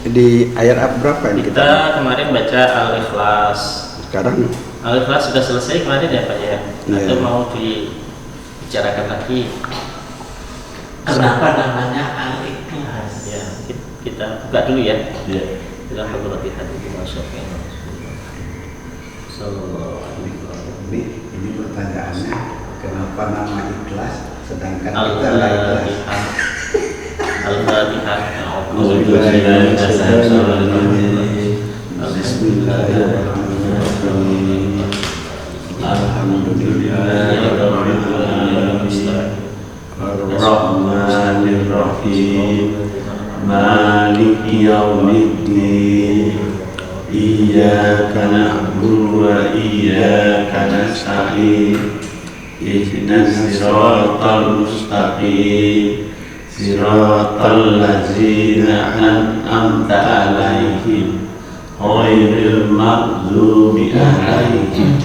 Di ayat berapa ini kita kemarin baca Al-Ikhlas. Sekarang Al-Ikhlas sudah selesai kemarin ya Pak ya? Iya. Atau mau dibicarakan lagi? Kenapa namanya Al-Ikhlas? Ya, kita buka dulu ya. Ya. Bila hadrati hadirin wasyafin sallallahu alaihi wasallam. ini pertanyaannya, kenapa nama ikhlas sedangkan kita nggak ikhlas? Al-Fatihah. Bismillahirrahmanirrahim. Ar-Rahmanir-Rahim. Maliki yaumiddin. Iyyaka na'budu wa iyyaka nasta'in. Ihdinas siratal mustaqim. Siratal ladzina an'amta 'alaihim ghairil maghdubi 'alaihim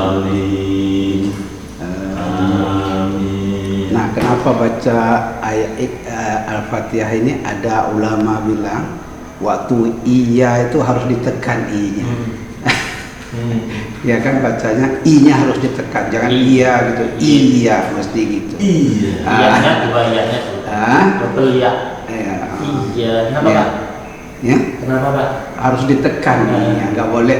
waladdallin. Amin. Nah, kenapa baca ayat Al-Fatihah ini? Ada ulama bilang waktu iya itu harus ditekan i-nya. Ya kan, bacanya i-nya harus ditekan, jangan iya gitu. Iya mesti gitu. Iya. Iyanya dua iyanya tuh. Double ya. Iya. Kenapa Pak? Ya, Kenapa Pak? harus ditekan i-nya, nggak boleh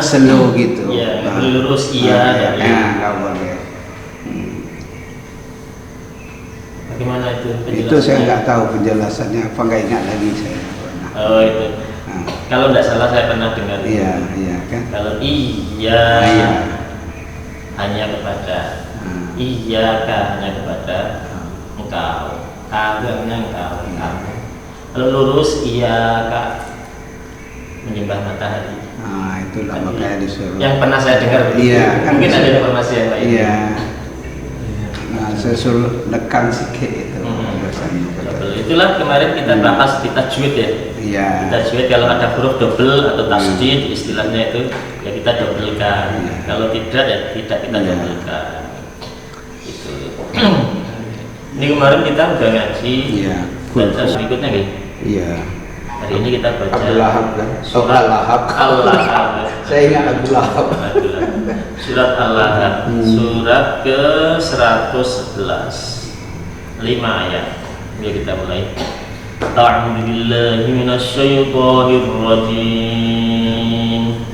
slow gitu. Iya, lurus iya. Nggak boleh. Bagaimana itu penjelasannya? Itu saya nggak tahu penjelasannya apa, nggak ingat lagi saya. Oh itu. Nah, Kalau tidak salah saya pernah dengar. iya kan. Kalau iya, Iya. hanya kepada Nah. iyyaka, hanya kepada engkau, hanya engkau, kamu. Kalau lurus iyyaka, menyembah matahari. Nah, itulah makanya disuruh. Yang pernah saya dengar begitu. Iya, kan Mungkin ada disuruh. informasi yang lain. Iya. Nah, saya suruh nekan sikit itu. Biasanya. Double. Itulah kemarin kita bahas di tajwid ya. Iya. Kita tajwid kalau ada huruf double atau tasdid istilahnya itu ya kita dobelkan. Kalau tidak ya tidak kita dobelkan. Itu. Ini kemarin kita udah ngaji. Iya. Baca berikutnya nih. Iya. Hari ini kita baca Abdul Lahab kan? surat Al-Lahab. Al-Lahab. Saya ingat Abdul Lahab. Surat Al-Lahab, surat ke-111, 5 ayat. Mari kita mulai. A'udzu billahi minasyaitonir rajim.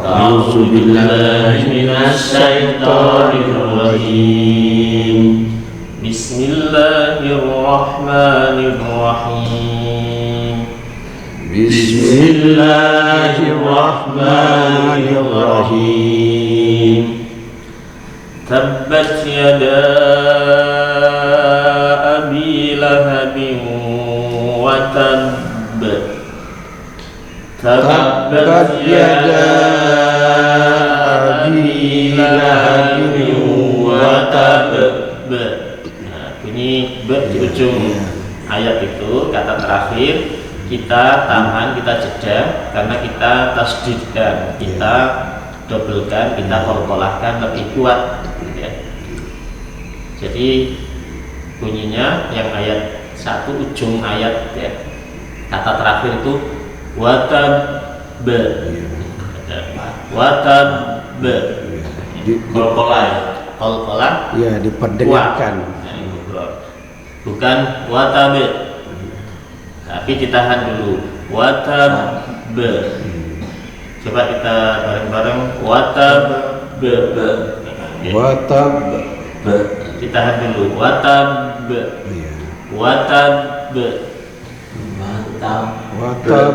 A'udzu billahi minasyaitonir rajim. Bismillahirrahmanirrahim. Bismillahirrahmanirrahim. Tabbat yada abi lahabin wa tabb. Tabbat yada abi lahabin wa tabb. Nah, bunyi b di ujung ayat itu kata terakhir kita tahan, kita jeda karena kita tasdidkan, kita dobelkan, kita kolkolahkan lebih kuat gitu ya. Jadi bunyinya yang ayat 1 ujung ayat ya, kata terakhir itu watab kolkolah Iya, diperdengarkan. bukan watab, tapi ditahan dulu. Watab. Coba kita bareng-bareng. Watab. Watab. Ditahan dulu. Watab. Iya. Watab. Mantap. Watab.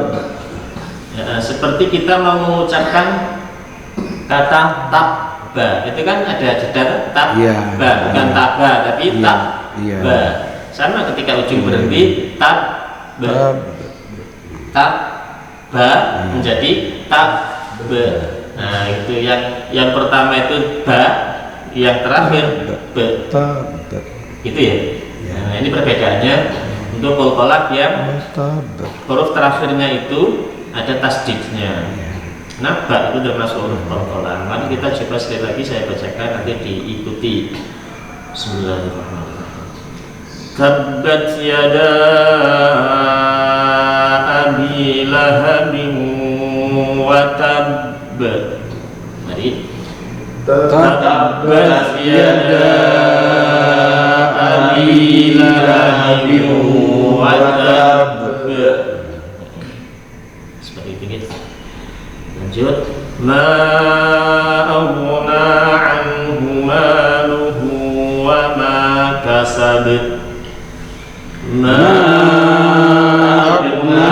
Ya, seperti kita mau mengucapkan kata tabba, itu kan ada jeda tabba, Iya. bukan tabba tapi Iya. tabba. Iya. Sama ketika ujung berhenti tabba. Tabba menjadi tabba. Nah, itu yang pertama itu ba, yang terakhir be. Tab. Itu ya. Nah, ini perbedaannya untuk kolkolak yang huruf terakhirnya itu ada tasdidnya. Nah, ba itu termasuk huruf kolkolak. Mari kita coba sekali lagi saya bacakan, nanti diikuti. Bismillahirrahmanirrahim. Tabbat yada abi lahabin wa tabb. Mari. Tabbat yada abi lahabin wa tabb. Seperti itu gitu. Lanjut. Ma aghna anhu maluhu wa ma kasab. Ma aghna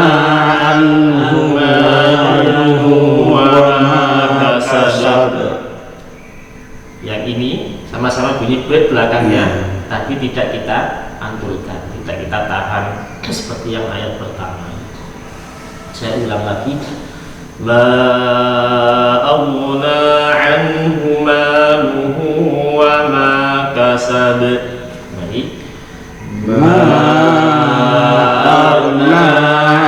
anhu maluhu wa ma kasab. Yang ini sama-sama bunyi bait belakangnya, tapi tidak kita antulkan, tidak kita tahan seperti yang ayat pertama. Saya ulang lagi. Ma aghna anhu maluhu wa ma kasab. Mari. Ma aghna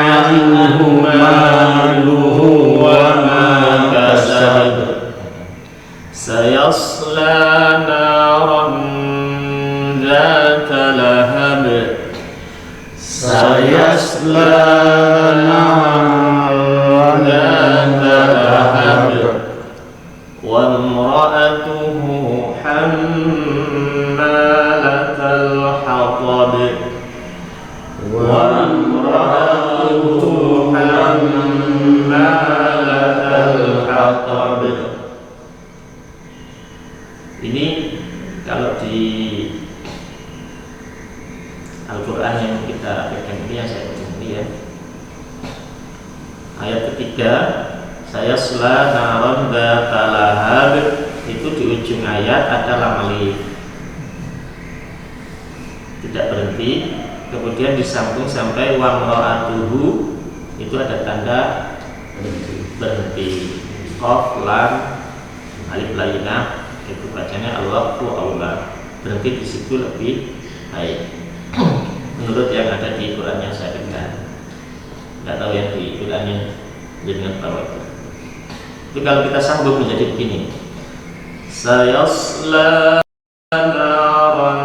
anhu maluhu wa ma kasab. Sayasla naran dzata lahab. Sayasla naran dzata lahab. Wa imra'atuhu hammalatal hatab. Wa imra'atuhu hammalatal hatab. Ini kalau di Al-Quran yang kita pegang ini, yang saya pegang ini ya, ayat ketiga, sayasla naran dzata lahab, itu di ujung ayat ada lam alif, tidak berhenti, kemudian disambung sampai wa imra'atuhu, itu ada tanda berhenti. Qaf lam alif lainah, itu bacanya Allahu Akbar, berhenti di situ lebih baik menurut yang ada di Quran yang saya dengar. Nggak tahu yang di Qurannya dengan bawah itu. Tapi kalau kita sambung menjadi begini, sayasla naran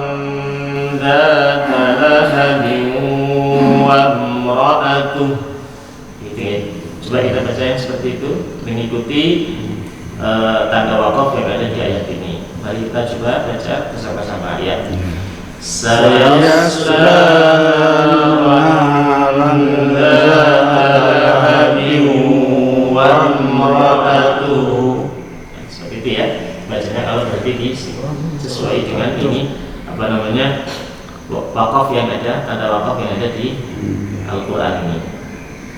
dzata lahabin wa imra'atuh. Gitu ya. Coba kita baca yang seperti itu, mengikuti tanda wakaf yang ada di ayat ini. Mari kita coba baca bersama-sama ayat. Sayasla naran dzata lahabin wa imra'atuhu. Seperti itu ya. Bacanya kalau berarti sesuai dengan ini apa namanya? Wakaf yang ada, tanda wakaf yang ada di Al-Qur'an ini.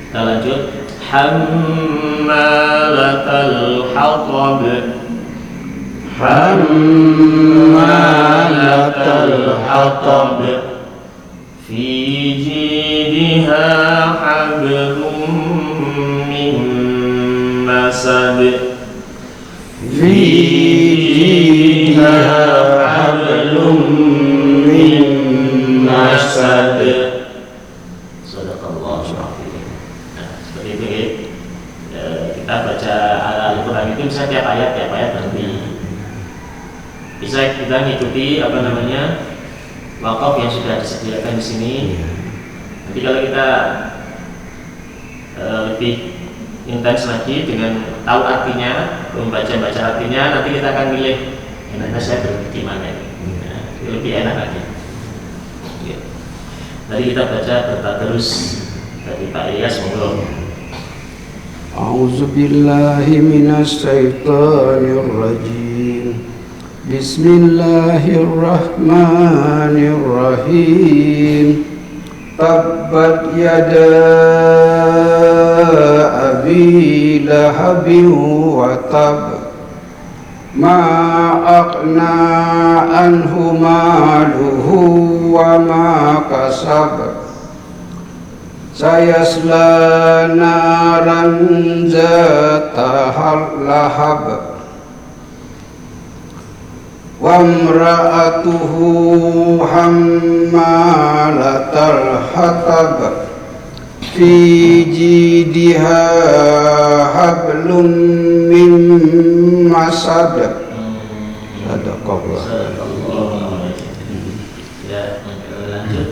Kita lanjut. Hammalatal hatab. Hammalatal hatab. Fi jidha hablum min masad. Fi jidha hablum min masad. Kita baca Al-Quran itu bisa tiap ayat berhenti. Bisa kita ngikuti apa namanya wakaf yang sudah disediakan di sini. Nanti kalau kita lebih intens lagi dengan tahu artinya, membaca artinya, nanti kita akan milih enaknya saya berhenti di mana ini. Nah, lebih enak lagi. Tadi kita baca bertadarus dari Pak Ilyas, monggo. A'udzu billahi minasy syaithanir rajim. Bismillahirrahmanirrahim. Tabbat yada abi lahabin wa tab. Ma aghna anhu maluhu wa ma kasab. Sayasla naran dzata lahab. Wa imra'atuhu hammalatal hatab. Fi jidha hablum min masad. Sadaqallah. Ya, lanjut.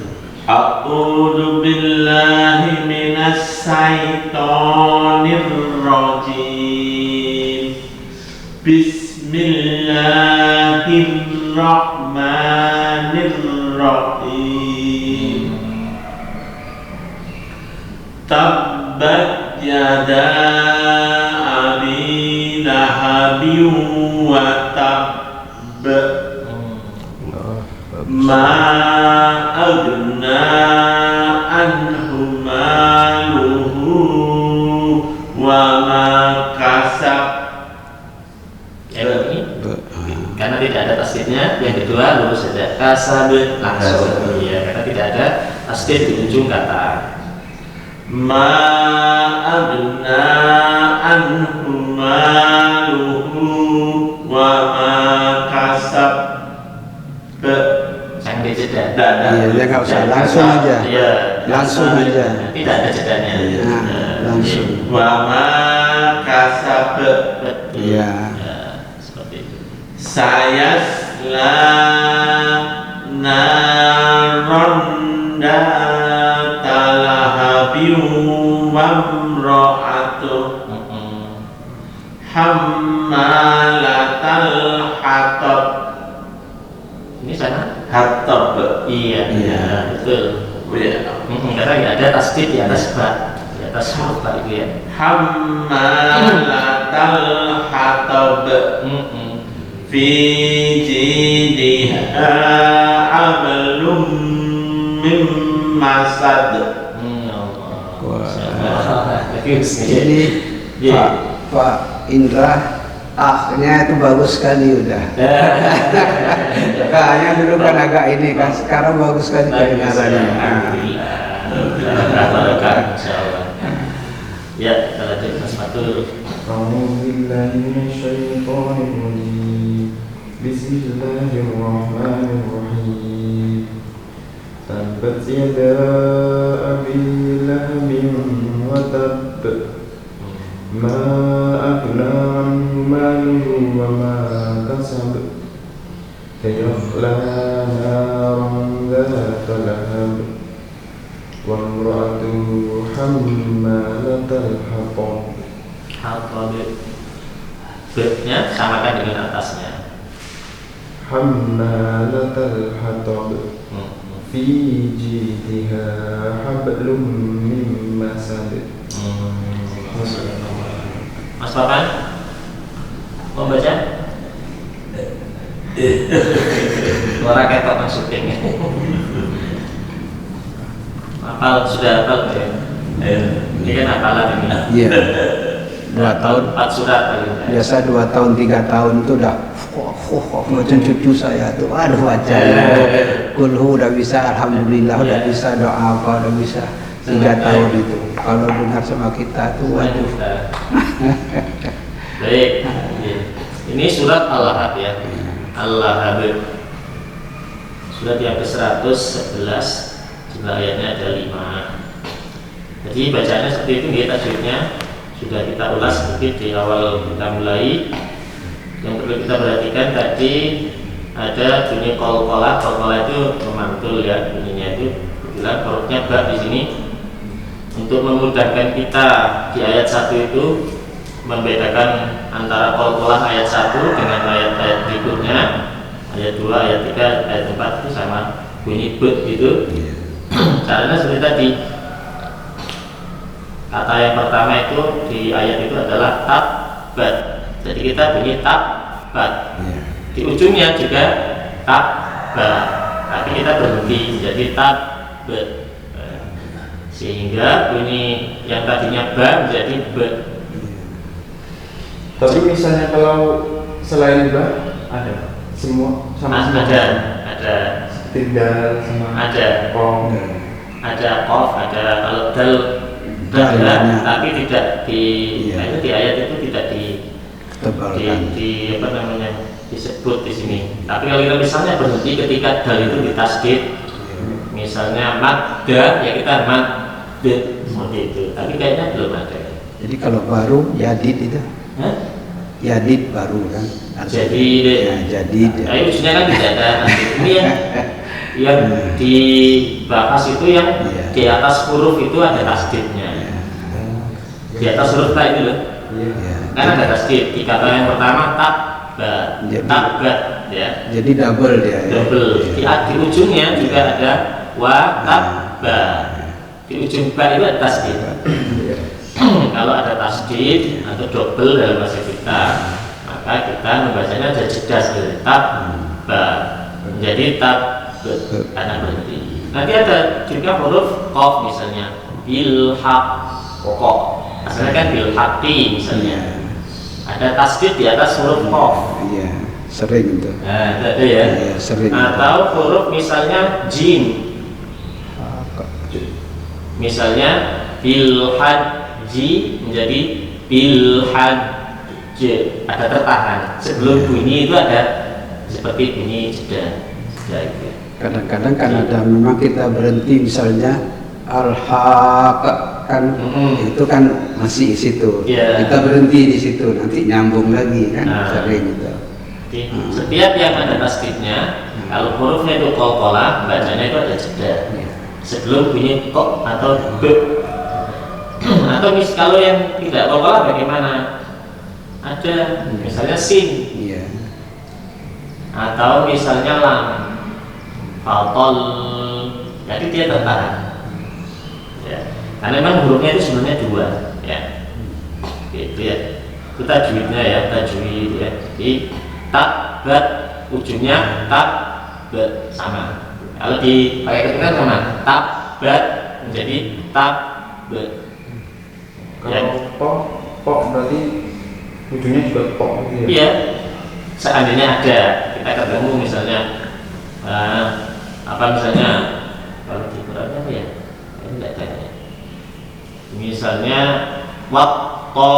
A'udzu billahi minas syaitonir rajim. Bismillahirrahmanirrahim. Tabbat yada abi lahabin wa tabb. Ma aghna anhu maluhu wa ma kasab. Ini karena tidak ada tasdidnya. Yang kedua lurus saja, kasab langsung. Iya, karena tidak ada tasdid di ujung kata. Ma aghna anhu maluhu wa ma kasab. Sampai jeda. Iya, dia nggak usah, langsung aja. Iya, Langsung aja. Tidak ada jedanya. Langsung. Wa ma kasab. Iya. Seperti itu. Sayasla naron datalahabiu wamro'atu hammalatal hatab. Ini sana? Hatab. Iya, betul. Iya. Karena nggak ada tasdid di atas ba, di atas huruf ba itu ya. Hammalatal hatab. Fi jidha ablum mim masad. Ini Pak Indra, akhirnya itu bagus sekali udah. Kayaknya dulu kan agak ini kan, sekarang bagus sekali kedengarannya. Ya, kita lanjut Mas Fatul. Bismillahirrahmanirrahim. Tabbat yada abi lahabin wa tabb. Ma aghna anhu maluhu wa ma kasab. Sayasla naran dhata lahab. Wa imra'atuhu hammalatal hatab. Hatab. B-nya samakan dengan atasnya. Hammalatal hatab. Fi jidha hablum mim masad. Mas Papan mau baca? Suara ketok maksudnya. Sudah hafal ya? Ini kan hafalan ini. Iya. 2 tahun. 4 surat paling. Biasa 2 tahun 3 tahun itu udah macam cucu saya tuh, aduh baca kulhu udah bisa, alhamdulillah udah bisa, doa apa udah bisa. 3 tahun itu kalau dengar sama kita tuh waduh. Baik, ini surat Al-Lahab ya. Al-Lahab. Surat yang ke-111, jumlah ayatnya ada 5. Jadi bacaannya seperti itu ya, tajwidnya sudah kita ulas sedikit di awal kita mulai. Yang perlu kita perhatikan tadi ada bunyi qalqalah. Qalqalah itu memantul ya, bunyinya itu kebetulan hurufnya ba di sini. Untuk memudahkan kita di ayat 1 itu membedakan antara qalqalah ayat 1 dengan ayat-ayat berikutnya, ayat 2, ayat 3, ayat 4 itu sama bunyi b gitu. Caranya seperti tadi. Kata yang pertama itu di ayat itu adalah tabbat. Jadi kita bunyi tabbat. Di ujungnya juga tabbat. Tapi kita berhenti menjadi tabbat. Sehingga bunyi yang tadinya ba menjadi be. Tapi misalnya kalau selain ba ada semua sama semua. Ada. Tinggal sama Ada. Qom. Ada qaf, ada kalau dal ada, tapi tidak di itu di ayat itu tidak di apa namanya disebut di sini. Tapi kalau kita misalnya berhenti ketika dal itu ditasdid, misalnya madda ya kita madda seperti itu. Tapi kayaknya belum ada. Jadi kalau baru yadid itu, yadid baru kan. Jadi ya, jadi. Tapi ujungnya kan tidak ada. Ini yang dibahas itu yang Iya. di atas huruf itu ada tasdidnya. Di atas huruf ta itu loh. Ya. Kan ada tasdid. Di kata yang pertama tabba, Jadi- tabbat ya. Jadi double dia ya. Double. Di ujungnya juga ada wa tabba. Di ujung ba itu ada tasdid. Kalau ada tasdid atau double dalam bahasa kita, maka kita membacanya ada jeda seperti tabba. Jadi tab karena berhenti. Nanti ada juga huruf qaf misalnya bilhaq qaf. Asalnya kan bilhaqi misalnya. Ada tasdid di atas huruf qaf. Iya, sering itu. Nah, itu ya. Iya, sering. Atau huruf misalnya jim. Misalnya bilhajji menjadi bilhajj, ada tertahan. Sebelum bunyi itu ada seperti bunyi jeda. Gitu. Kadang-kadang kan ada memang kita berhenti misalnya al-haq kan itu kan masih di situ. Iya. Kita berhenti di situ nanti nyambung lagi kan Nah. sering itu. Jadi, setiap yang ada tasdidnya, kalau hurufnya itu qalqalah, bacanya itu ada jeda. Sebelum bunyi kok atau b. Atau kalau yang tidak qalqalah bagaimana? Ada misalnya sin Iya. atau misalnya lam. Fatol, jadi dia tertahan. Ya. Karena memang hurufnya itu sebenarnya dua, ya. Gitu ya. Itu tajwidnya ya, tajwid ya. Jadi tabat ujungnya tabat sama. Kalau dipakai ketukan sama tabat menjadi tabat. Kalau pok berarti ujungnya juga pok gitu ya? Iya. Seandainya ada kita ketemu misalnya apa misalnya kalau di Quran apa ya? Ini tidak ada ya. Misalnya wakto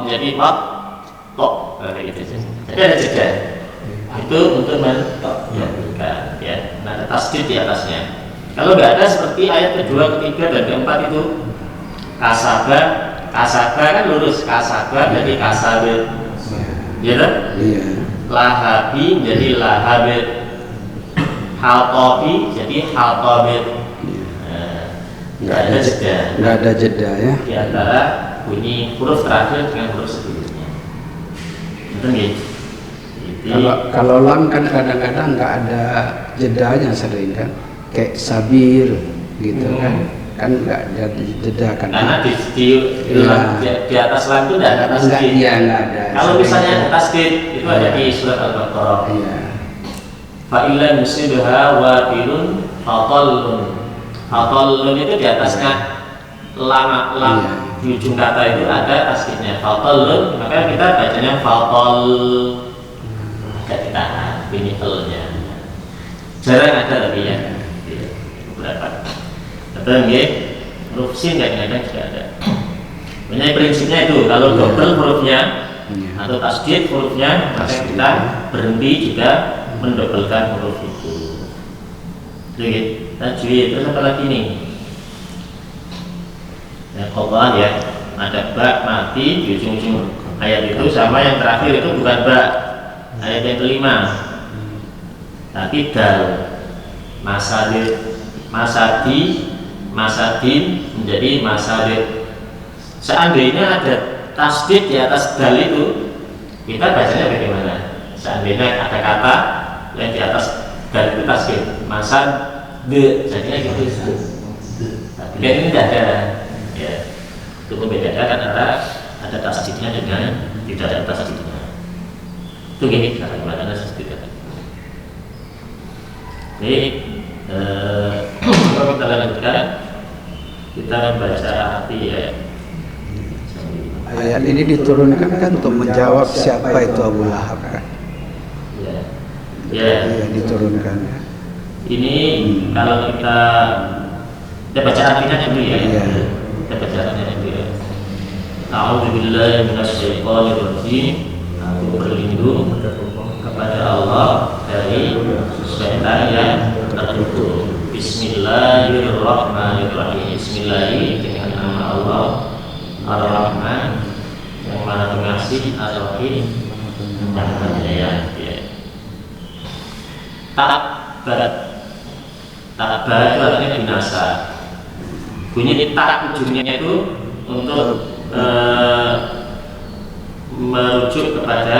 menjadi wakto kayak gitu. Jadi ada jeda. Itu untuk mentok ya, bukan ya. Nah, ada tasdid di atasnya. Kalau nggak ada seperti ayat kedua, ketiga dan keempat itu kasaba, kasaba kan lurus kasaba jadi kasabet, ya kan? Iya. Lahabi jadi lahabet, haltobi jadi haltobet. Nggak ada jeda Nggak ada jeda ya. di antara bunyi huruf terakhir dengan huruf sebelumnya. Betul ya? Kalau lam kan kadang-kadang nggak ada jedanya sering kan, kayak sabir gitu kan nggak ada jeda kan. Karena di atas lam itu tidak ada Nggak, tasdid. iya nggak ada. Kalau Sering misalnya kan. ada tasdid itu ada di surat Al-Baqarah. Iya. Fa'ila musibha wabilun fatallun. Fatallun itu di atasnya lam Iya. di ujung kata itu ada tasdidnya fatallun, maka kita bacanya fatall. Tidak ditahan bunyi l-nya. Jarang ada tapi ya. Beberapa. Betul nggih? Huruf sin kadang-kadang juga ada. Sebenarnya prinsipnya itu kalau double hurufnya atau tasdid hurufnya, maka kita berhenti juga mendobelkan huruf itu. Jadi tajwid terus apa lagi nih? Ya qalqalah ya. Ada ba mati di ujung-ujung ayat itu sama yang terakhir itu bukan ba. Ayat yang kelima. Tapi dal masadir masadi masadin menjadi masadir. Seandainya ada tasdid di atas dal itu, kita bacanya bagaimana? Seandainya ada kata yang di atas dal itu tasdid, masad de, jadinya gitu. Tapi kan ini tidak ada, ya. Itu membedakan antara ada tasdidnya dengan tidak ada tasdidnya. Itu gini cara gimana seperti itu. Jadi kalau kita lanjutkan, kita membaca arti ya. Ayat ini diturunkan kan untuk menjawab siapa itu Abu Lahab kan. Ya, ya. Iya diturunkan. Ini kalau kita baca artinya dulu ya. Iya. Kita baca artinya dulu ya. A'udzubillahi minasyaitonir rajim. Aku berlindung kepada Allah dari syaitan yang tertutup. Bismillahirrahmanirrahim. Bismillahirrahmanirrahim dengan nama Allah Ar-Rahman yang Maha Pengasih, Ar-Rahim yang Penyayang. Tabat Bunyi tak ujungnya itu untuk merujuk kepada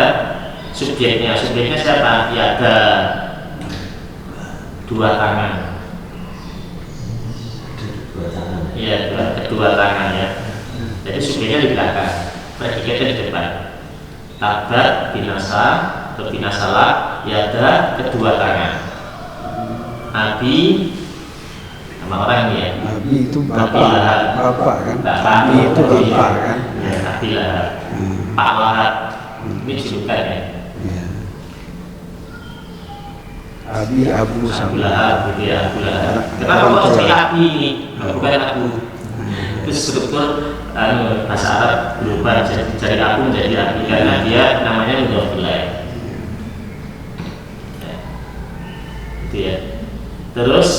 subjeknya. Subjeknya siapa? Ya ada dua tangan. Iya, kedua tangan ya. Jadi subjeknya di belakang, predikatnya di depan. Tabat, binasa, atau binasalah, ya ada kedua tangan. Abi, nama orang ini ya. Abi itu bapak kan? Abi itu bapak kan? Ya, Abi Lahab. Pak Lahab, ini julukan ya. Abi Abu Abu sama. Lahab, gitu ya, Abu Lahab. Kenapa kok seperti Abi ini, bukan Abu? Itu struktur bahasa Arab berubah dari Abu menjadi Abi karena dia namanya mudhof ilaih. Itu ya. Terus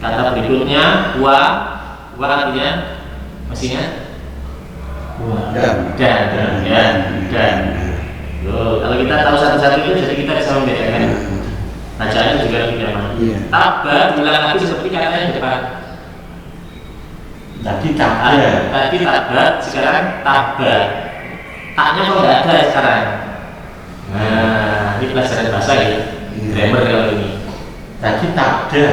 kata berikutnya wa artinya maksudnya dan. Loh, kalau kita tahu satu-satu itu jadi kita bisa membedakan. Bacaannya juga lebih nyaman. Tabat bilang lagi seperti katanya di depan. Tadi tabat, sekarang tabat. Taknya kok nggak ada sekarang. Nah, ini pelajaran bahasa ya. Grammar kalau ini. Tadi tak ada.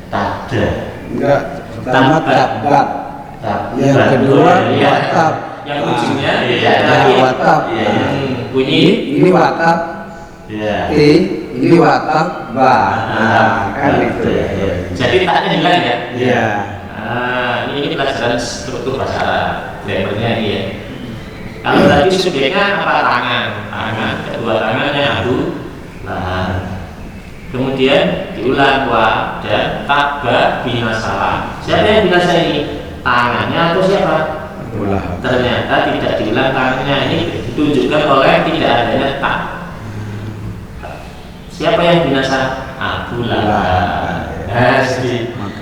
Tak ada. Enggak. Pertama tabat. Yang kedua watab. Yang ujungnya watab. Bunyi ini watab. Ini watab ba. Kan itu. Jadi taknya hilang ya. Iya. Ini pelajaran struktur bahasa Arab. Grammarnya ini ya. Kalau tadi subjeknya apa? Tangan, kedua tangannya Abu Lahab. Kemudian diulang wa dan taba binasalah. Siapa yang binasa ini? Tangannya atau siapa? Abu Lahab. Ternyata tidak diulang tangannya, ini ditunjukkan oleh tidak adanya tak. Siapa yang binasa? Abu Lahab.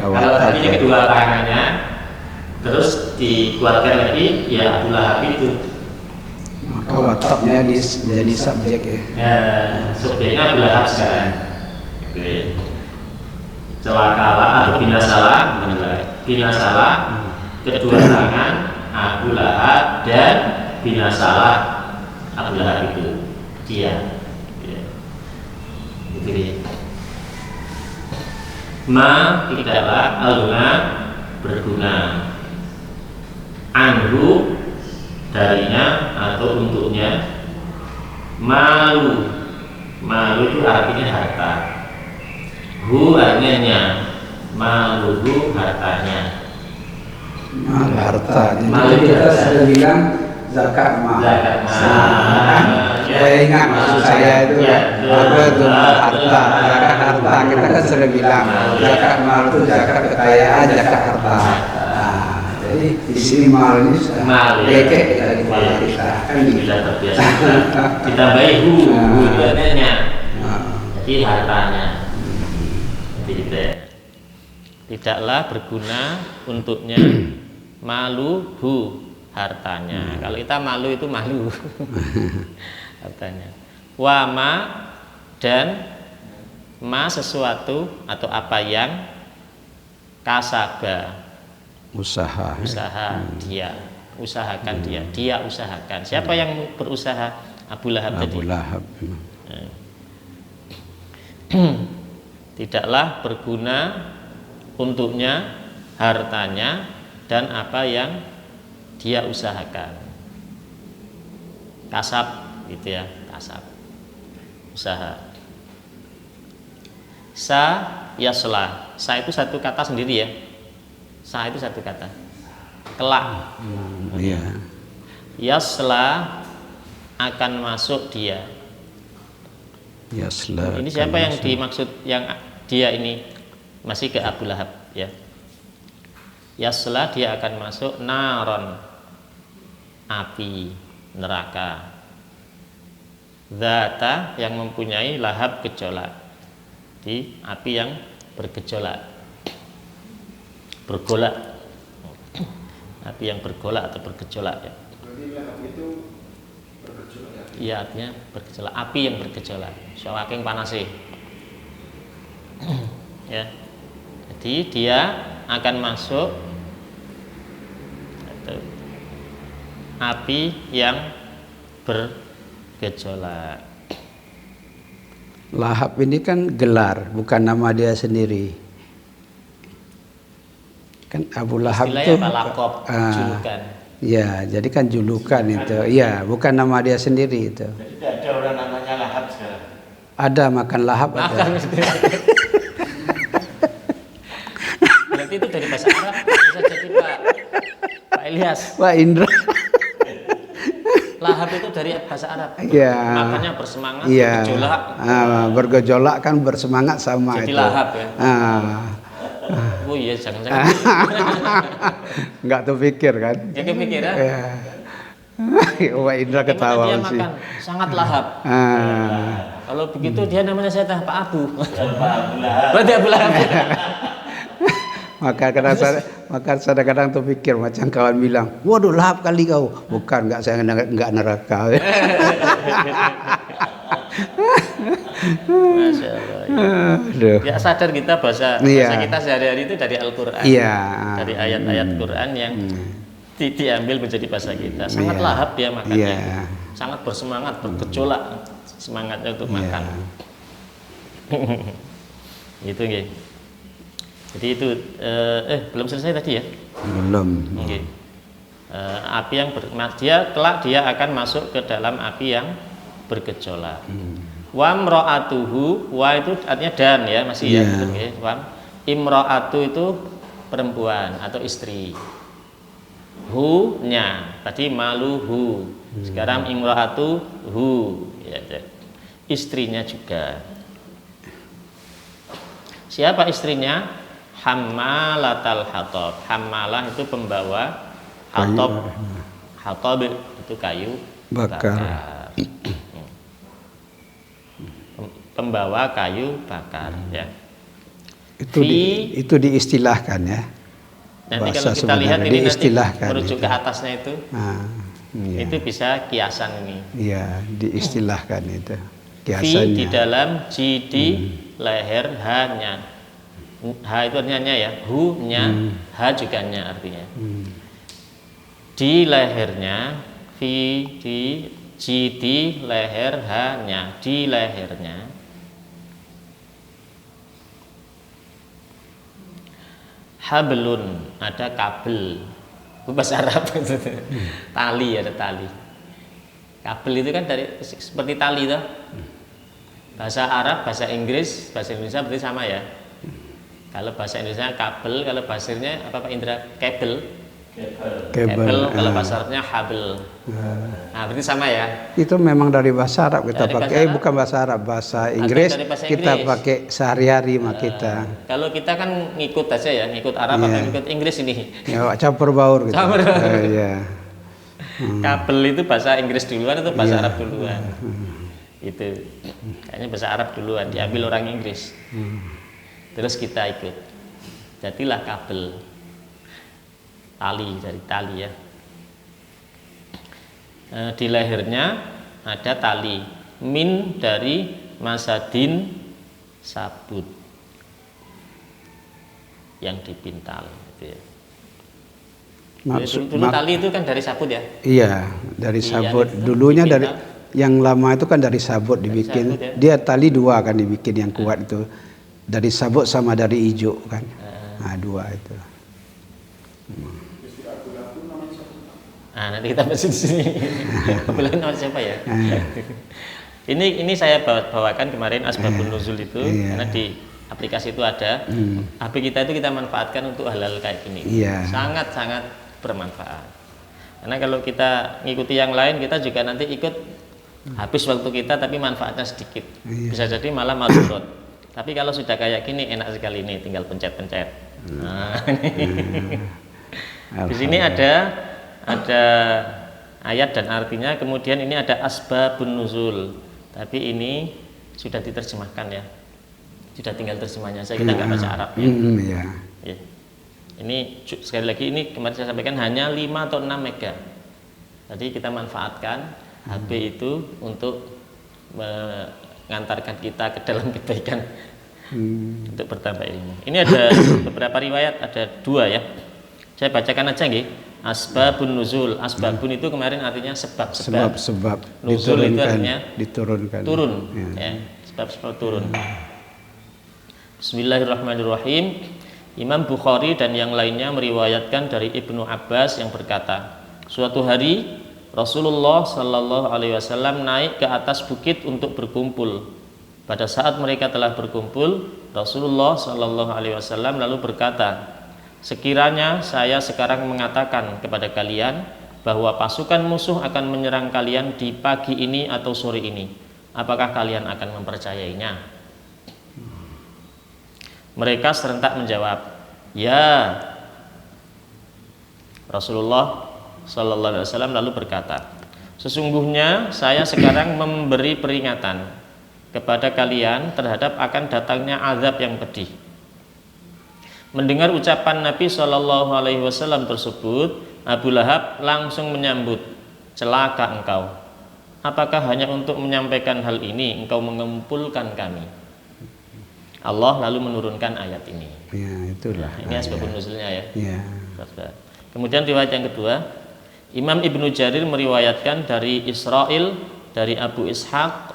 Kalau tadi kedua tangannya, terus dikuatkan lagi, ya Abu Lahab itu. Maka watabnya jadi subjek ya. Subjeknya Abu Lahab sekarang. Celakalah atau binasalah kedua tangan Abu Lahab dan binasalah Abu Lahab itu dia. Itu dia. Ma tidaklah aluna berguna anhu darinya atau untuknya malu itu artinya harta, hu artinya maluhu hartanya. Mal harta. Jadi kita sering bilang zakat mal. Saya ingat maksud saya itu apa itu harta, zakat harta. Kita kan sering bilang zakat mal itu zakat kekayaan, zakat harta. Jadi di sini mal ini sudah lekek dari kepala kita. Kan sudah terbiasa. Ditambahi hu itu artinya. Jadi hartanya. Tidaklah berguna untuknya malu hu hartanya. Kalau kita malu itu malu hartanya. Wa ma dan ma sesuatu atau apa yang kasaba usaha dia usahakan dia usahakan. Siapa yang berusaha? Abu Lahab tadi. Abu Lahab. Tidaklah berguna untuknya hartanya dan apa yang dia usahakan. Kasab gitu ya, kasab usaha. Sa yaslah. Sa itu satu kata sendiri ya. Sa itu satu kata. Kelak. Yaslah akan masuk dia. Yaslah. Ini siapa yang dimaksud yang dia ini masih ke Abu Lahab ya. Yaslah dia akan masuk naron api neraka. Zata yang mempunyai lahab gejolak. Di api yang bergejolak. Bergolak. Api yang bergolak atau bergejolak ya. Berarti lahab itu bergejolak ya? Iya, artinya bergejolak, api yang bergejolak. Saking panasnya. Ya. Jadi dia akan masuk api yang bergejolak. Lahab ini kan gelar, bukan nama dia sendiri. Kan Abu Lahab itu lakob, julukan. Ya, jadi kan julukan itu. Iya, bukan nama dia sendiri itu. Jadi tidak ada orang namanya Lahab sekarang. Ada makan lahap ada. Berarti itu dari bahasa Arab bisa jadi Pak Ilyas. Wah, Indra. Lahab itu dari bahasa Arab. Iya. Makanya bersemangat, Iya. bergejolak. Bergejolak kan bersemangat sama Jadi itu. lahap ya. Oh iya, jangan-jangan. Nggak terpikir kan? Dia kepikiran. Ya. Wah, Indra Gimana ketawa dia sih. makan? Sangat lahap. Kalau begitu dia namanya saya Pak Abu. Berarti Abu Lahab. Maka kadang-kadang terpikir macam kawan bilang, waduh lahap kali kau. Bukan, saya nggak neraka. Masya Allah. Aduh. Ya sadar kita bahasa kita sehari-hari itu dari Al-Quran. Iya. Dari ayat-ayat Quran yang diambil menjadi bahasa kita. Sangat lahap dia makannya. Iya. Sangat bersemangat, bergejolak semangatnya untuk makan. Gitu nggih. Jadi itu belum selesai tadi ya? Belum. Okay. Api yang kelak dia akan masuk ke dalam api yang bergejolak. Wa imra'atuhu, wa itu artinya dan ya, masih ya, betul ya. Wa imra'atu itu perempuan atau istri. Hu nya, tadi maluhu. Sekarang imra'atu hu ya, istrinya juga. Siapa istrinya? Hammalatal hatab. Hammalah itu pembawa, hatab itu kayu bakar. Pembawa kayu bakar ya. Itu diistilahkan ya. Nanti Bahasa kalau kita lihat ini diistilahkan nanti merujuk itu. ke atasnya itu. Iya. Itu bisa kiasan ini. Iya, diistilahkan itu. Fi Kiasannya. di dalam di leher hanya. Ha itu artinya nya ya, hu nya, ha juga nya artinya. Di lehernya, fi di leher hanya, di lehernya. Hablun, ada kabel. Itu bahasa Arab. Tali, ada tali. Kabel itu kan dari seperti tali toh. Bahasa Arab, bahasa Inggris, bahasa Indonesia berarti sama ya. Kalau bahasa Indonesia kabel, kalau bahasanya apa Pak Indra? Kabel. Kalau bahasa Arabnya habel. Nah, berarti sama ya. Itu memang dari bahasa Arab kita Dari pakai. bahasa Bukan bahasa Arab, bahasa Inggris. bahasa Kita Inggris. pakai sehari-hari mah kita. Kalau kita kan ngikut aja ya, ngikut Arab atau ngikut Inggris ini. Ya, campur baur gitu. Campur baur. Iya. Kabel itu bahasa Inggris duluan atau bahasa Arab duluan? Itu kayaknya bahasa Arab duluan, diambil orang Inggris. Terus kita ikut. Jadilah kabel. Tali, dari tali ya. Di lehernya ada tali. Min dari masadin sabut yang dipintal gitu ya. Dulu tali itu kan dari sabut ya? Iya, dari sabut. Itu Dulunya dipintal. dari yang lama itu kan dari sabut dibikin. sabut, ya? Dia tali dua kan dibikin yang kuat itu. Dari sabut sama dari hijau kan. Nah, dua itu. Nah, nanti kita bahas di sini. Bilang nama siapa ya? Ini saya bawakan kemarin asbabun nuzul itu karena di aplikasi itu ada. HP kita itu kita manfaatkan untuk hal-hal kayak gini. Sangat-sangat bermanfaat. Karena kalau kita ngikuti yang lain, kita juga nanti ikut habis waktu kita tapi manfaatnya sedikit. Bisa jadi malah madorot. Tapi kalau sudah kayak gini enak sekali nih, tinggal pencet-pencet. Nah, di sini ada ayat dan artinya, kemudian ini ada asbabun nuzul. Tapi ini sudah diterjemahkan ya. Sudah tinggal terjemahnya. Saya kita nggak baca Arab ya. Ya. Ini sekali lagi ini kemarin saya sampaikan hanya 5 atau 6 mega. Jadi kita manfaatkan HP itu untuk mengantarkan kita ke dalam kebaikan untuk bertambah ilmu. Ini ada beberapa riwayat, ada 2 ya. Saya bacakan aja nggih. Asbabun nuzul. Asbabun itu kemarin artinya sebab-sebab. Sebab Nuzul itu artinya diturunkan. turun. Ya. Ya, sebab-sebab turun. Bismillahirrahmanirrahim. Imam Bukhari dan yang lainnya meriwayatkan dari Ibnu Abbas yang berkata, suatu hari Rasulullah Shallallahu Alaihi Wasallam naik ke atas bukit untuk berkumpul. Pada saat mereka telah berkumpul, Rasulullah Shallallahu Alaihi Wasallam lalu berkata, sekiranya saya sekarang mengatakan kepada kalian bahwa pasukan musuh akan menyerang kalian di pagi ini atau sore ini, apakah kalian akan mempercayainya? Mereka serentak menjawab, ya. Rasulullah Sallallahu Alaihi Wasallam lalu berkata, sesungguhnya saya sekarang memberi peringatan kepada kalian terhadap akan datangnya azab yang pedih. Mendengar ucapan Nabi Sallallahu Alaihi Wasallam tersebut, Abu Lahab langsung menyambut, celaka engkau. Apakah hanya untuk menyampaikan hal ini engkau mengumpulkan kami? Allah lalu menurunkan ayat ini. Ya, itulah. Ini asbabun nuzulnya ya. Ya. Kemudian riwayat yang kedua, Imam Ibnu Jarir meriwayatkan dari Israil, dari Abu Ishaq,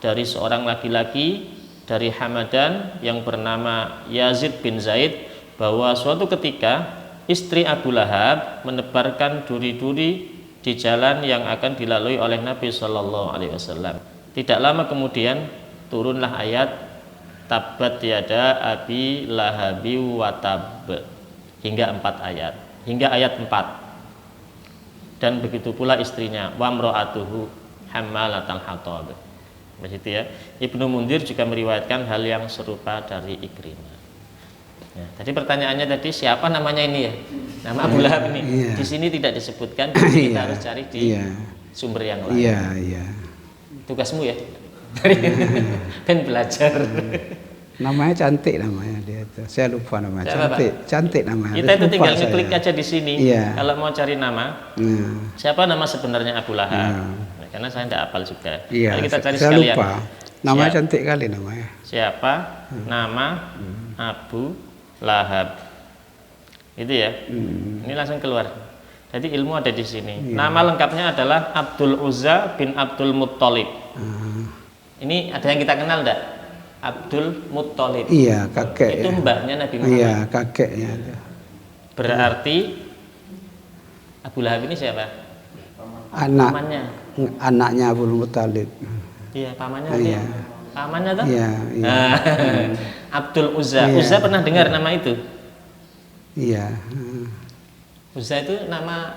dari seorang laki-laki dari Hamadan yang bernama Yazid bin Zaid, bahwa suatu ketika istri Abu Lahab menebarkan duri-duri di jalan yang akan dilalui oleh Nabi Shallallahu Alaihi Wasallam. Tidak lama kemudian turunlah ayat Tabbat yada abi lahabi watab, hingga 4 ayat, hingga ayat 4. Dan begitu pula istrinya, wa mra'atuhu hammalatal hatab. Begitu ya. Ibnu Mundir juga meriwayatkan hal yang serupa dari Ikrimah. Ya, tadi pertanyaannya tadi siapa namanya ini ya? Nama Abu Lahab ini. Iya. Di sini tidak disebutkan, jadi kita harus cari di sumber yang lain. Iya, iya. Tugasmu ya. Kan belajar. Namanya cantik namanya dia itu. Saya lupa namanya. Siapa, Cantik, cantik namanya. Kita itu tinggal ngeklik aja di sini. Iya. Kalau mau cari nama, siapa nama sebenarnya Abu Lahab? Nah, karena saya tidak hafal juga. Iya. Mari kita cari saya sekalian. lupa. Namanya cantik kali namanya. Siapa nama Abu Lahab? Itu ya. Ini langsung keluar. Jadi ilmu ada di sini. Iya. Nama lengkapnya adalah Abdul Uzza bin Abdul Muttalib. Ini ada yang kita kenal enggak? Abdul Muttalib. Iya, kakek. Itu mbahnya Nabi Muhammad. Iya, kakeknya. Berarti Abu Lahab ini siapa? Pamannya. Anaknya Abu Muttalib. Iya, pamannya. Iya. Pamannya tuh? Iya, iya. Abdul Uzza. Iya. Uzza pernah dengar nama itu? Iya. Uzza itu nama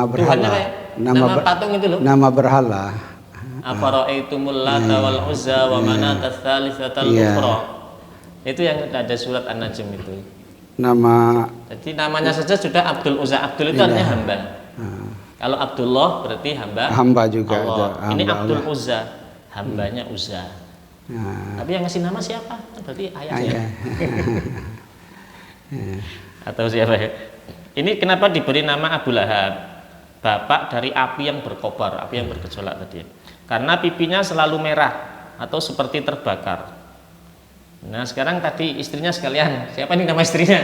berhala. Tuhannya apa ya? Nama patung itu loh. Nama berhala. Afara'aitumul Lata wal Uzza wa Manata tsalitsatal ukhra. Itu yang ada surat An-Najm itu. Nama. Jadi namanya saja sudah Abdul Uzza. Abdul itu artinya hamba. Kalau Abdullah berarti hamba. Hamba juga. Allah. Hamba Ini Abdul Allah. Uzza, hambanya Uzza. Tapi yang ngasih nama siapa? Berarti ayahnya. Atau siapa ya? Ini kenapa diberi nama Abu Lahab? Bapak dari api yang berkobar, api yang bergejolak tadi. Karena pipinya selalu merah atau seperti terbakar. Nah sekarang tadi istrinya sekalian, siapa nih nama istrinya?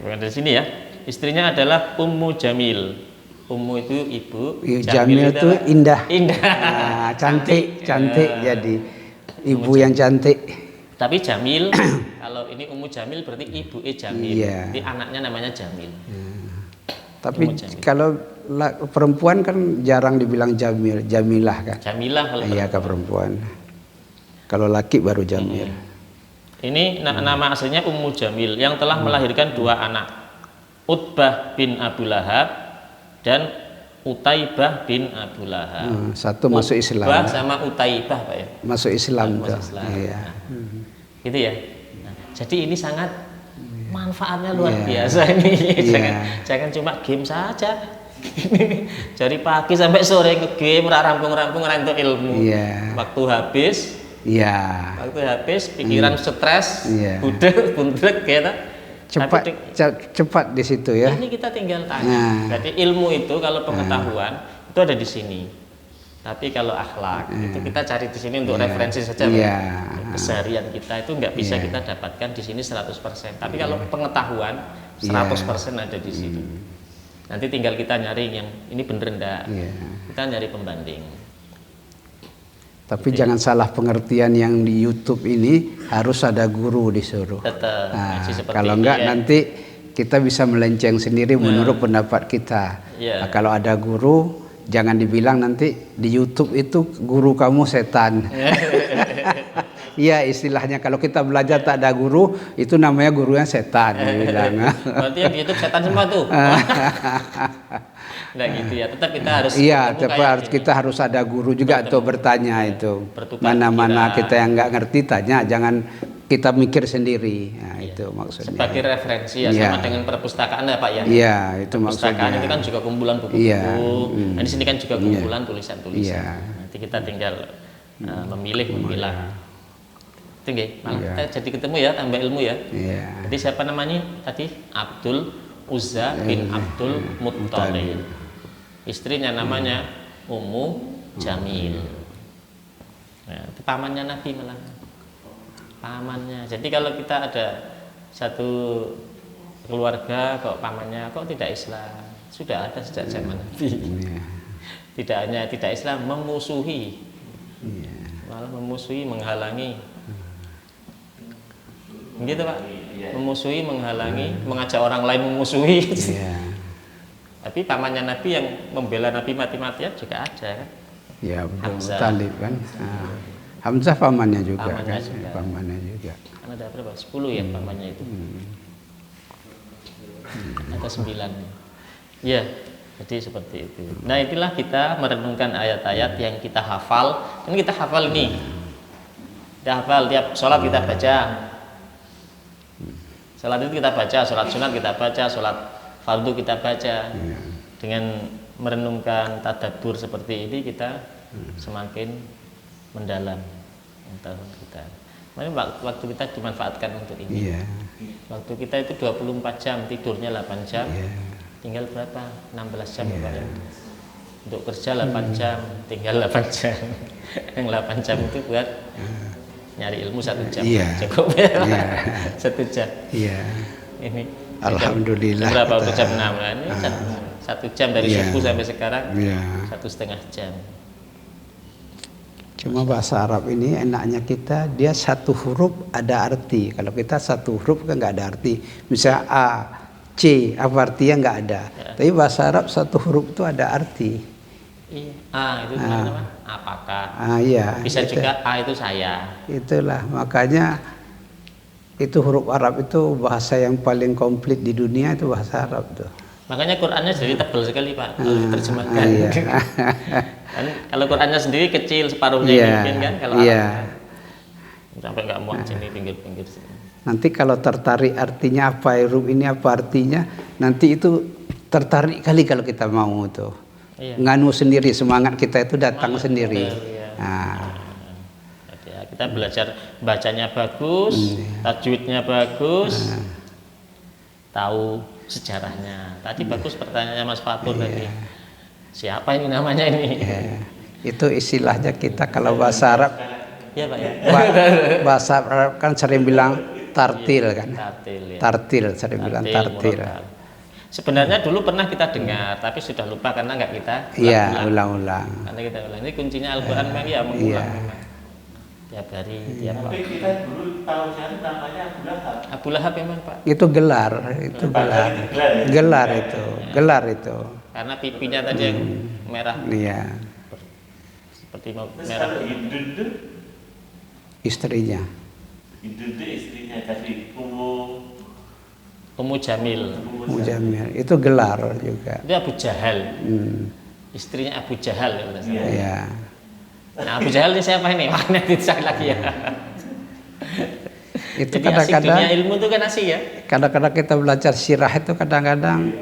Bukan dari sini ya. Istrinya adalah Ummu Jamil. Ummu itu ibu. Jamil itu indah. Indah. Nah, cantik. Jadi ibu yang cantik. Tapi Jamil, kalau ini Ummu Jamil berarti ibu Jamil. Iya. Jadi anaknya namanya Jamil. Tapi kalau perempuan kan jarang dibilang Jamil, Jamilah kan. Jamilah kalau iya ke perempuan. Kalau laki baru Jamil. Ini nama aslinya Ummu Jamil yang telah melahirkan 2 anak. Utbah bin Abu Lahab dan Utaibah bin Abu Lahab. Satu masuk Islam. Utbah sama Utaibah Pak ya. Masuk Islam tuh. Islam. Iya. Gitu ya. Nah, jadi ini sangat manfaatnya luar biasa ini. Jangan cuma game saja. Dari pagi sampai sore nge-game, rampung-rampung untuk ilmu. Waktu habis. Waktu habis pikiran stres, budek gitu. Cepat di situ ya. Ini kita tinggal tanya. Jadi ilmu itu kalau pengetahuan itu ada di sini. Tapi kalau akhlak itu kita cari di sini untuk referensi saja, Pak. Keseharian kita itu nggak bisa kita dapatkan di sini 100%. Tapi kalau pengetahuan 100% ada di situ. Nanti tinggal kita nyari yang ini bener enggak. Kita nyari pembanding. Tapi jangan salah pengertian yang di YouTube ini harus ada guru disuruh. Tetap Kalau enggak nanti kita bisa melenceng sendiri menurut pendapat kita. Nah, kalau ada guru, jangan dibilang nanti di YouTube itu guru kamu setan. Iya, istilahnya kalau kita belajar tak ada guru, itu namanya gurunya setan. Bilang. Berarti yang di YouTube setan semua tuh. Nah gitu ya, tetap kita harus. Iya, tetap kita harus ada guru juga untuk bertanya itu. Mana-mana kita yang nggak ngerti tanya, jangan kita mikir sendiri. Nah, itu maksudnya. Sebagai referensi ya, sama dengan perpustakaan ya Pak ya. Iya, itu perpustakaan maksudnya. itu kan juga kumpulan buku-buku. Nah, di sini kan juga kumpulan tulisan-tulisan. Nanti kita tinggal memilih, memilah. Itu nggih, malah kita jadi ketemu ya, tambah ilmu ya. Jadi siapa namanya tadi? Abdul Uzza bin Abdul Muttalib. Istrinya namanya Ummu Jamil. Nah, itu pamannya Nabi malah. Pamannya. Jadi kalau kita ada satu keluarga kok pamannya kok tidak Islam, sudah ada sejak zaman Nabi. Tidak hanya tidak Islam, memusuhi, malah memusuhi, menghalangi, gitu Pak, memusuhi, menghalangi, mengajak orang lain memusuhi. Tapi pamannya Nabi yang membela Nabi mati-matian juga ada kan? Ya, Talib kan. Hamzah pamannya juga pamannya kan? Juga. Pamannya juga. Kan ada berapa? 10 ya pamannya itu. Ada 9. Ya, jadi seperti itu. Nah, itulah kita merenungkan ayat-ayat yang kita hafal. Kan kita hafal ini. Kita hafal tiap sholat kita baca. Sholat itu kita baca, sholat sunat kita baca, sholat fardu kita baca. Dengan merenungkan tadabbur seperti ini kita semakin mendalam pengetahuan kita. Makanya waktu kita dimanfaatkan untuk ini. Waktu kita itu 24 jam, tidurnya 8 jam. Tinggal berapa? 16 jam Pak ya. Untuk kerja 8 jam, tinggal 8 jam. Yang 8 jam itu buat nyari ilmu 1 jam. Cukup ya. 1 jam. Ini alhamdulillah. Berapa waktu jam 6 lah ini 1 jam dari subuh sampai sekarang 1,5 jam. Cuma bahasa Arab ini enaknya kita, dia satu huruf ada arti. Kalau kita satu huruf kan nggak ada arti. Misalnya A, C, apa artinya nggak ada. Tapi bahasa Arab satu huruf itu ada arti. A itu apa? Apakah? Iya. Bisa itu. Juga A itu saya. Itulah makanya itu huruf Arab itu bahasa yang paling komplit di dunia itu bahasa Arab tuh. Makanya Qurannya jadi tebal sekali Pak kalau diterjemahkan. Kan kalau Qurannya sendiri kecil separuhnya mungkin kan kalau sampai nggak muat sini pinggir-pinggir sini. Nanti kalau tertarik artinya apa huruf ini apa artinya, nanti itu tertarik kali kalau kita mau tuh. Nganu sendiri, semangat kita itu datang sendiri. Kita belajar bacanya bagus, tajwidnya bagus, tahu sejarahnya. Tadi bagus pertanyaannya Mas Fatur tadi. Siapa ini namanya ini? Itu istilahnya kita kalau bahasa Arab. Iya Pak ya. Bahasa Arab kan sering bilang tartil kan. Tartil sering bilang tartil. Sebenarnya dulu pernah kita dengar, tapi sudah lupa karena nggak kita ulang-ulang. Karena kita ulang. Ini kuncinya Al-Quran memang ya mengulang. Tiap hari, tiap waktu. Tapi kita dulu tahu kan namanya Abu Lahab. Abu Lahab memang Pak. Itu gelar, itu gelar. Gelar itu, gelar itu. Karena pipinya tadi yang merah. Seperti merah. Istrinya. Itu istrinya tadi Ummu Jamil. Ummu Jamil. Itu gelar juga. Itu Abu Jahal. Istrinya Abu Jahal ya. Nah, Abu Jahal ini siapa ini? Makanya dicari lagi ya. Itu jadi kadang-kadang dunia ilmu itu kan asik ya. Kadang-kadang kita belajar sirah itu kadang-kadang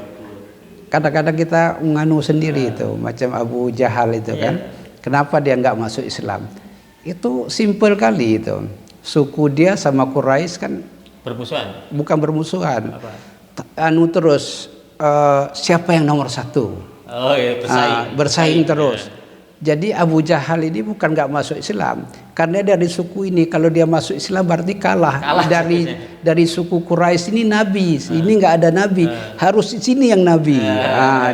kita nganu sendiri itu macam Abu Jahal itu kan. Kenapa dia nggak masuk Islam? Itu simpel kali itu. Suku dia sama Quraisy kan bermusuhan. Bukan bermusuhan. Terus siapa yang nomor 1? Oh iya, bersaing. Bersaing terus. Jadi Abu Jahal ini bukan nggak masuk Islam, karena dari suku ini. Kalau dia masuk Islam berarti kalah dari suku Quraisy ini nabi, ini nggak ada nabi, harus di sini yang nabi.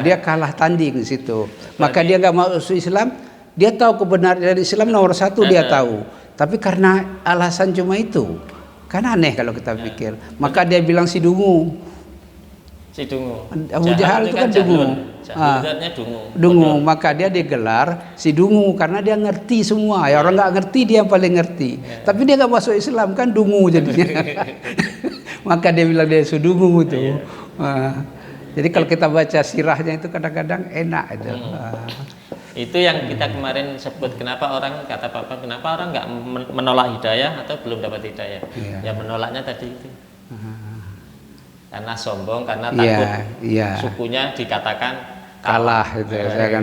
Dia kalah tanding di situ. Maka dia nggak masuk Islam. Dia tahu kebenaran dari Islam nomor satu dia tahu, tapi karena alasan cuma itu, kan aneh kalau kita pikir. Maka dia bilang si dungu. Abu Jahal itu kan dungu. Dungu, maka dia digelar si dungu karena dia ngerti semua. Ya orang nggak ngerti dia yang paling ngerti. Tapi dia nggak masuk Islam kan dungu jadinya. Maka dia bilang dia sudungu itu. Jadi kalau kita baca sirahnya itu kadang-kadang enak itu. Itu yang kita kemarin sebut, kenapa orang, kata Papa, kenapa orang nggak menolak hidayah atau belum dapat hidayah? Ya menolaknya tadi itu. Karena sombong, karena takut sukunya dikatakan kalah itu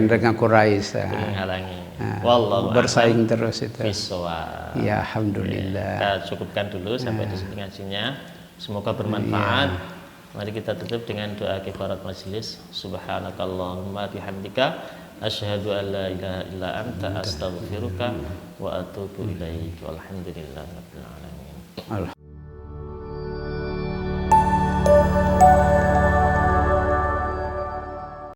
dengan Quraisy. Menghalangi. Wallahu bersaing terus itu. Biswa. Ya alhamdulillah. Kita cukupkan dulu sampai di sini ngajinya. Semoga bermanfaat. Mari kita tutup dengan doa kifarat majelis. Subhanakallahumma bihamdika asyhadu an la ilaha illa anta astaghfiruka wa atubu ilaik. Walhamdulillahirabbil alamin.